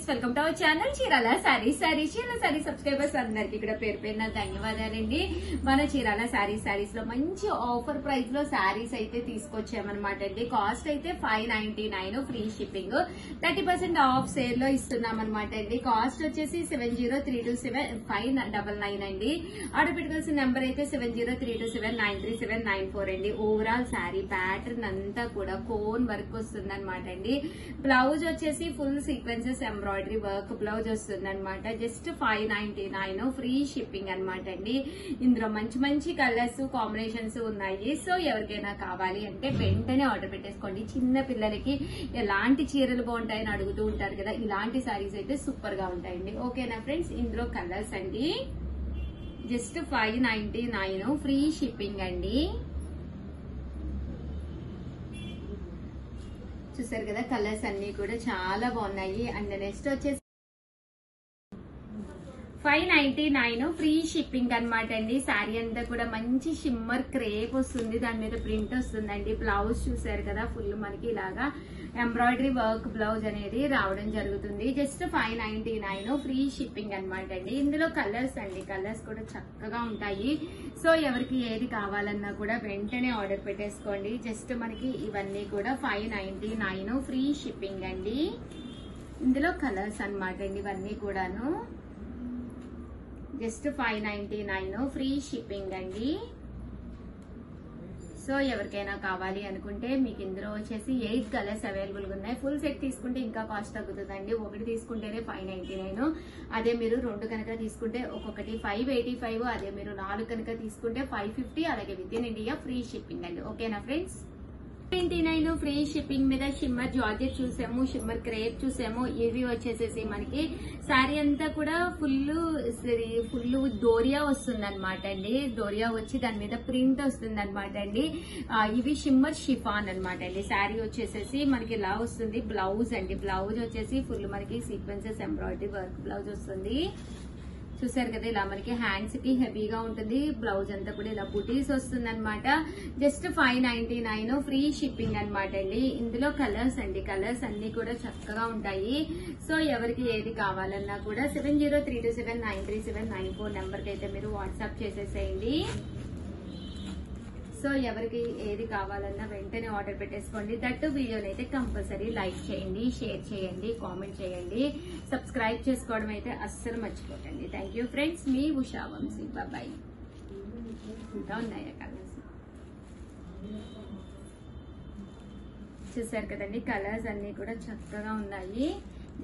Welcome to our channel Chirala saris. Chirala sorry subscribers అందరికి ఇక్కడ పేరు పేరున ధన్యవాదాలండి. మన చీరాల సారీస్ లో మంచి ఆఫర్ ప్రైస్ లో సారీస్ అయితే తీసుకొచ్చామన్నమాట అండి. కాస్ట్ అయితే 599 ఫ్రీ షిప్పింగ్, 30% ఆఫ్ సేల్ లో ఇస్తున్నాం అనమాట అండి. కాస్ట్ వచ్చేసి 70327599 అండి. ఆర్డర్ పెట్టుకోవాల్సిన నెంబర్ అయితే 7032793794 అండి. ఓవరాల్ సారీ ప్యాటర్న్ అంతా కూడా కోన్ వర్క్ వస్తుంది అనమాట అండి. బ్లౌజ్ వచ్చేసి full sequences embroidery work blouse వస్తుంది అనమాట. జస్ట్ 599 ఫ్రీ షిప్పింగ్ అనమాట అండి. ఇందులో మంచి మంచి కలర్స్ కాంబినేషన్స్ ఉన్నాయి. సో ఎవరికైనా కావాలి అంటే వెంటనే ఆర్డర్ పెట్టేసుకోండి. చిన్న పిల్లలకి ఎలాంటి చీరలు బాగుంటాయని అడుగుతూ ఉంటారు కదా, ఇలాంటి సారీస్ అయితే సూపర్ గా ఉంటాయండి. ఓకేనా ఫ్రెండ్స్, ఇందులో కలర్స్ అండి. జస్ట్ 599 ఫ్రీ షిప్పింగ్ అండి. చూసారు కదా, కలర్స్ అన్ని కూడా చాలా బాగున్నాయి. అండ్ నెక్స్ట్ వచ్చేసి 599 ఫ్రీ షిప్పింగ్ అనమాట అండి. శారీ అంతా కూడా మంచి షిమ్మర్ క్రేప్ వస్తుంది, దాని మీద ప్రింట్ వస్తుందండి. బ్లౌజ్ చూసారు కదా, ఫుల్ మనకి ఇలాగా ఎంబ్రాయిడరీ వర్క్ బ్లౌజ్ అనేది రావడం జరుగుతుంది. జస్ట్ 599 ఫ్రీ షిప్పింగ్ అనమాట అండి. ఇందులో కలర్స్ అండి, కలర్స్ కూడా చక్కగా ఉంటాయి. సో ఎవరికి ఏది కావాలన్నా కూడా వెంటనే ఆర్డర్ పెట్టేసుకోండి. జస్ట్ మనకి ఇవన్నీ కూడా 599 ఫ్రీ షిప్పింగ్ అండి. ఇందులో కలర్స్ అనమాట అండి ఇవన్నీ కూడాను. జస్ట్ 599 ఫ్రీ షిప్పింగ్ అండి. సో ఎవరికైనా కావాలి అనుకుంటే మీకు ఇందులో వచ్చేసి 8 కలర్స్ అవైలబుల్ గా ఉన్నాయి. ఫుల్ సెట్ తీసుకుంటే ఇంకా కాస్ట్ తగ్గుతుందండి. ఒకటి తీసుకుంటేనే 599, అదే మీరు 2 కనుక తీసుకుంటే ఒక్కొక్కటి 585, అదే మీరు 4 కనుక తీసుకుంటే 550, అలాగే with in India free shipping అండి. ఓకేనా ఫ్రెండ్స్, 29 ఫ్రీ షిప్పింగ్ మీద షిమ్మర్ జార్జెట్ చూసాము, షిమ్మర్ క్రేప్ చూసాము. ఇవి వచ్చేసేసి మనకి శారీ అంతా కూడా ఫుల్ డోరియా వస్తుంది అనమాట అండి. డోరియా వచ్చి దాని మీద ప్రింట్ వస్తుంది అనమాట అండి. ఇవి షిమ్మర్ షిఫాన్ అనమాట అండి. శారీ వచ్చేసేసి మనకి ఇలా వస్తుంది. బ్లౌజ్ అండి, బ్లౌజ్ వచ్చేసి ఫుల్ మనకి సీక్వెన్సెస్ ఎంబ్రాయిడరీ వర్క్ బ్లౌజ్ వస్తుంది. చూసారు కదా, ఇలా మనకి హ్యాండ్స్ కి హెవీగా ఉంటుంది. బ్లౌజ్ అంతా కూడా ఇలా బుటీస్ వస్తుంది అనమాట. జస్ట్ 599 ఫ్రీ షిప్పింగ్ అనమాట అండి. ఇందులో కలర్స్ అండి, కలర్స్ అన్ని కూడా చక్కగా ఉంటాయి. సో ఎవరికి ఏది కావాలన్నా కూడా 7032793794 నెంబర్ కి అయితే మీరు వాట్సాప్ చేసేసేయండి. సో ఎవరికి ఏది కావాలన్నా వెంటనే ఆర్డర్ పెట్టేసుకోండి. దట్టు వీడియోని అయితే కంపల్సరీ లైక్ చేయండి, షేర్ చేయండి, కామెంట్ చేయండి, సబ్స్క్రైబ్ చేసుకోవడం అయితే అస్సలు మర్చిపోకండి. థ్యాంక్ యూ ఫ్రెండ్స్, మీ ఉషా వంశీ. బాయ్. ఇంకా ఉన్నాయా కలర్స్? చూసారు కదండి, కలర్స్ అన్ని కూడా చక్కగా ఉన్నాయి.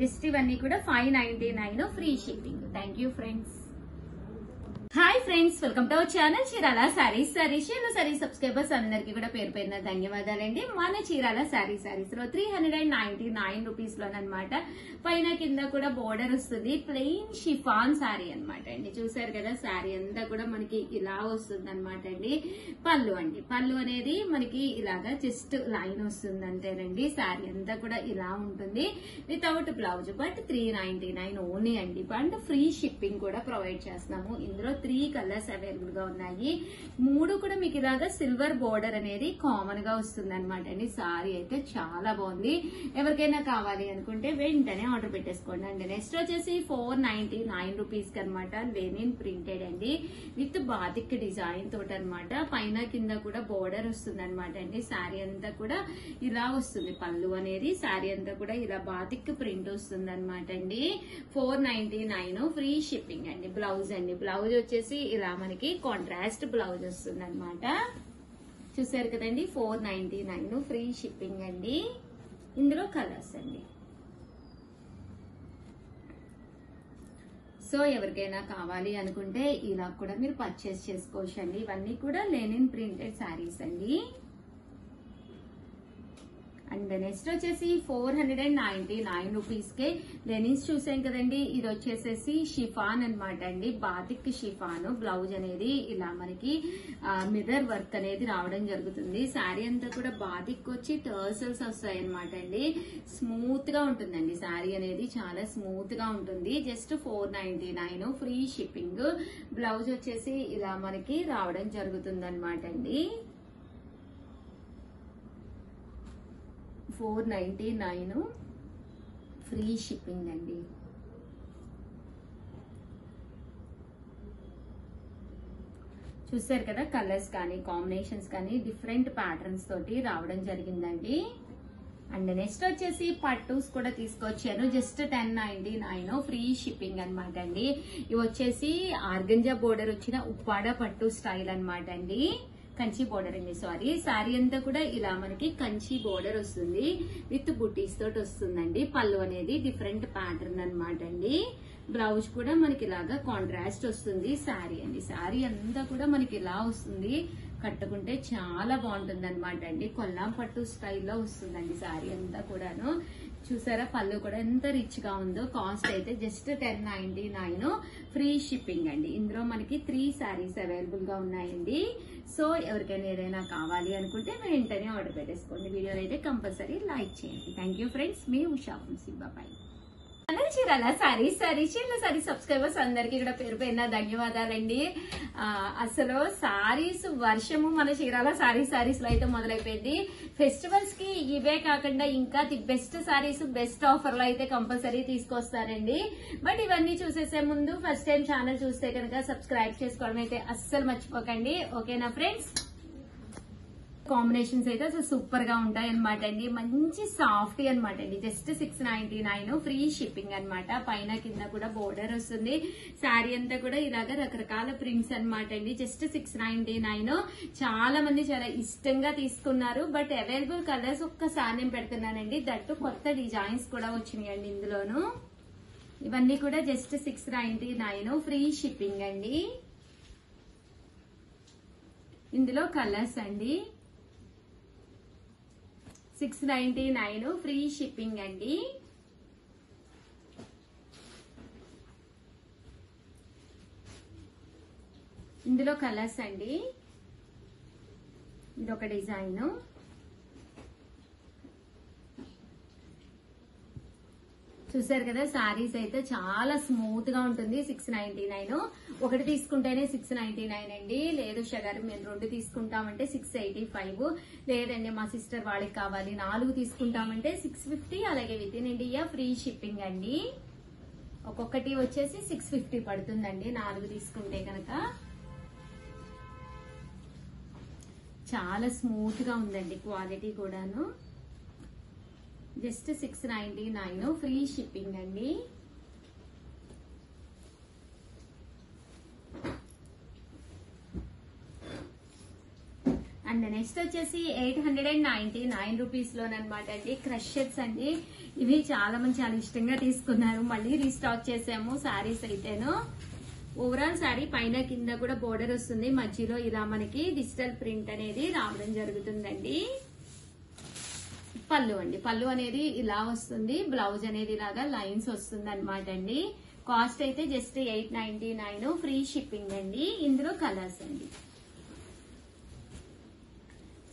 జస్ట్ ఇవన్నీ కూడా 599 free shipping. Thank you friends. Hi friends, welcome to our channel Chirala saris. Chirala saris subscribers అందరికి కూడా పేరు పేరున ధన్యవాదాలండి. మన చీరాల సారీస్ లో 399 రూపీస్ లోనమాట. పైన కింద కూడా బోర్డర్ వస్తుంది. ప్లెయిన్ షిఫాన్ సారీ అనమాట అండి. చూసారు కదా, సారీ అంతా కూడా మనకి ఇలా వస్తుంది అనమాట అండి. పళ్ళు అండి, పళ్ళు అనేది మనకి ఇలాగా జస్ట్ లైన్ వస్తుంది అంతేనండి. సారీ అంతా కూడా ఇలా ఉంటుంది వితౌట్ బ్లౌజ్. బట్ 399 ఓన్లీ అండి. అండ్ ఫ్రీ షిప్పింగ్ కూడా ప్రొవైడ్ చేస్తున్నాము. ఇందులో 3 కలర్స్ అవైలబుల్ గా ఉన్నాయి. 3 కూడా మీకు ఇలాగా సిల్వర్ బోర్డర్ అనేది కామన్ గా వస్తుంది అనమాట అండి. సారీ అయితే చాలా బాగుంది. ఎవరికైనా కావాలి అనుకుంటే వెంటనే ఆర్డర్ పెట్టేసుకోండి అండి. నెక్స్ట్ వచ్చేసి 499 రూపీస్ కి అనమాట. లెనిన్ ప్రింటెడ్ అండి, విత్ బాతిక్ డిజైన్ తోటి అనమాట. పైన కింద కూడా బోర్డర్ వస్తుంది అనమాట అండి. సారీ అంతా కూడా ఇలా వస్తుంది. పళ్ళు అనేది సారీ అంతా కూడా ఇలా బాతిక్ ప్రింట్ వస్తుంది అనమాట అండి. 499 ఫ్రీ షిప్పింగ్ అండి. బ్లౌజ్ అండి, బ్లౌజ్ వచ్చేసి ఇలా మనకి కాంట్రాస్ట్ బ్లౌజ్ వస్తుంది అనమాట. చూసారు కదండి, 499 ఫ్రీ షిప్పింగ్ అండి. ఇందులో కలర్స్ అండి. సో ఎవరికైనా కావాలి అనుకుంటే ఇలా కూడా మీరు పర్చేస్ చేసుకోవచ్చు అండి. ఇవన్నీ కూడా లెనిన్ ప్రింటెడ్ శారీస్ అండి. అండ్ నెక్స్ట్ వచ్చేసి 499 రూపీస్ కే లెనిన్స్ చూసాం కదండి. ఇది వచ్చేసేసి షిఫాన్ అనమాట అండి, బాతిక్ షిఫాన్. బ్లౌజ్ అనేది ఇలా మనకి మిర్రర్ వర్క్ అనేది రావడం జరుగుతుంది. శారీ అంతా కూడా బాతిక్ వచ్చి టర్సల్స్ వస్తాయి అనమాట అండి. స్మూత్ గా ఉంటుందండి శారీ అనేది, చాలా స్మూత్ గా ఉంటుంది. Just 499 free shipping. బ్లౌజ్ వచ్చేసి ఇలా మనకి రావడం జరుగుతుంది అనమాట అండి. 499 ఫ్రీ షిప్పింగ్ అండి. చూసారు కదా, కలర్స్ కానీ కాంబినేషన్స్ కానీ డిఫరెంట్ ప్యాటర్న్స్ తోటి రావడం జరిగిందండి. అండ్ నెక్స్ట్ వచ్చేసి పట్టూస్ కూడా తీసుకొచ్చాను. జస్ట్ 1099 ఫ్రీ షిప్పింగ్ అనమాట అండి. ఇవి వచ్చేసి ఆర్గంజా బోర్డర్ వచ్చిన ఉప్పాడ పట్టు స్టైల్ అనమాట అండి. కంచి బోర్డర్ అండి, సారీ. శారీ అంతా కూడా ఇలా మనకి కంచి బోర్డర్ వస్తుంది విత్ బుటీస్ తోటి వస్తుందండి. పళ్ళు అనేది డిఫరెంట్ ప్యాటర్న్ అనమాట అండి. బ్లౌజ్ కూడా మనకి ఇలాగా కాంట్రాస్ట్ వస్తుంది. శారీ అండి, శారీ అంతా కూడా మనకి ఇలా వస్తుంది. కట్టుకుంటే చాలా బాగుంటుంది అనమాట అండి. కొల్లాం పట్టు స్టైల్లో వస్తుందండి శారీ అంతా కూడాను. చూసారా, పళ్ళు కూడా ఎంత రిచ్ గా ఉందో. కాస్ట్ అయితే జస్ట్ 1099 ఫ్రీ షిప్పింగ్ అండి. ఇందులో మనకి 3 శారీస్ అవైలబుల్ గా ఉన్నాయండి. సో ఎవరికైనా ఏదైనా కావాలి అనుకుంటే వెంటనే ఆర్డర్ పెట్టేసుకోండి. వీడియోని అయితే కంపల్సరీ లైక్ చేయండి. థ్యాంక్ యూ ఫ్రెండ్స్, మీ ఉషా వంశీ. బాయ్. చీరాల సారీ సబ్స్క్రైబర్స్ అందరికి కూడా పేరు పేరున ధన్యవాదాలండి. అసలు సారీస్ వర్షము మన చీరాల సారీస్ లో అయితే మొదలైపోయింది. ఫెస్టివల్స్ కి ఇవే కాకుండా ఇంకా the best saris best offer లో అయితే కంపల్సరీ తీసుకొస్తారండి. బట్ ఇవన్నీ చూసేసే ముందు ఫస్ట్ టైం ఛానల్ చూస్తే కనుక సబ్స్క్రైబ్ చేసుకోవడం అయితే అస్సలు మర్చిపోకండి. ఓకేనా ఫ్రెండ్స్? కాంబినేషన్స్ అయితే అసలు సూపర్ గా ఉంటాయి అనమాట అండి. మంచి సాఫ్ట్ అనమాట అండి. జస్ట్ 699 ఫ్రీ షిప్పింగ్ అనమాట. పైన కింద కూడా బోర్డర్ వస్తుంది. శారీ అంతా కూడా ఇలాగ రకరకాల ప్రింట్స్ అనమాట అండి. జస్ట్ 699. చాలా మంది చాలా ఇష్టంగా తీసుకున్నారు. బట్ అవైలబుల్ కలర్స్ ఒక్కసారి నేను పెడుతున్నానండి. దట్టు కొత్త డిజైన్స్ కూడా వచ్చినాయండి ఇందులోను. ఇవన్నీ కూడా జస్ట్ 699 ఫ్రీ షిప్పింగ్ అండి. ఇందులో కలర్స్ అండి. 699 ఫ్రీ షిప్పింగ్ అండి. ఇందులో కలర్స్ అండి. ఇదొక డిజైన్. చూసారు కదా, సారీస్ అయితే చాలా స్మూత్ గా ఉంటుంది. 699. ఒకటి తీసుకుంటేనే 699 అండి. లేదు షగారు మేము 2 తీసుకుంటామంటే 685. లేదండి మా సిస్టర్ వాళ్ళకి కావాలి 4 తీసుకుంటామంటే 650. అలాగే with in India free shipping అండి. ఒక్కొక్కటి వచ్చేసి 650 పడుతుందండి 4 తీసుకుంటే కనుక. చాలా స్మూత్ గా ఉందండి క్వాలిటీ కూడాను. జస్ట్ 699 ఫ్రీ షిప్పింగ్ అండి. అండ్ నెక్స్ట్ వచ్చేసి 899 రూపీస్ లోనమాట అండి. క్రషెస్ అండి. ఇవి చాలా మంది చాలా ఇష్టంగా తీసుకున్నారు. మళ్ళీ రీస్టాక్ చేసాము శారీస్ అయితేను. ఓవరాల్ శారీ పైన కింద కూడా బోర్డర్ వస్తుంది. మధ్యలో ఇలా మనకి డిజిటల్ ప్రింట్ అనేది రావడం జరుగుతుందండి. పళ్ళు అండి, పళ్ళు అనేది ఇలా వస్తుంది. బ్లౌజ్ అనేది ఇలాగా లైన్స్ వస్తుంది అనమాట అండి. కాస్ట్ అయితే జస్ట్ 899 ఫ్రీ షిప్పింగ్ అండి. ఇందులో కలర్స్ అండి.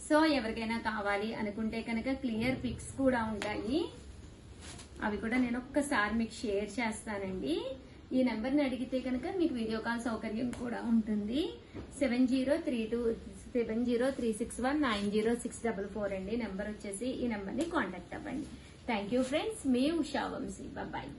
సో ఎవరికైనా కావాలి అనుకుంటే కనుక క్లియర్ పిక్స్ కూడా ఉంటాయి. అవి కూడా నేను ఒక్కసారి మీకు షేర్ చేస్తానండి. ఈ నెంబర్ని అడిగితే కనుక మీకు వీడియో కాల్ సౌకర్యం కూడా ఉంటుంది. 7032679064 అండి నెంబర్ వచ్చేసి. ఈ నెంబర్ని కాంటాక్ట్ అవ్వండి. థ్యాంక్ యూ ఫ్రెండ్స్, మీ ఉషా వంశీ. బాయ్.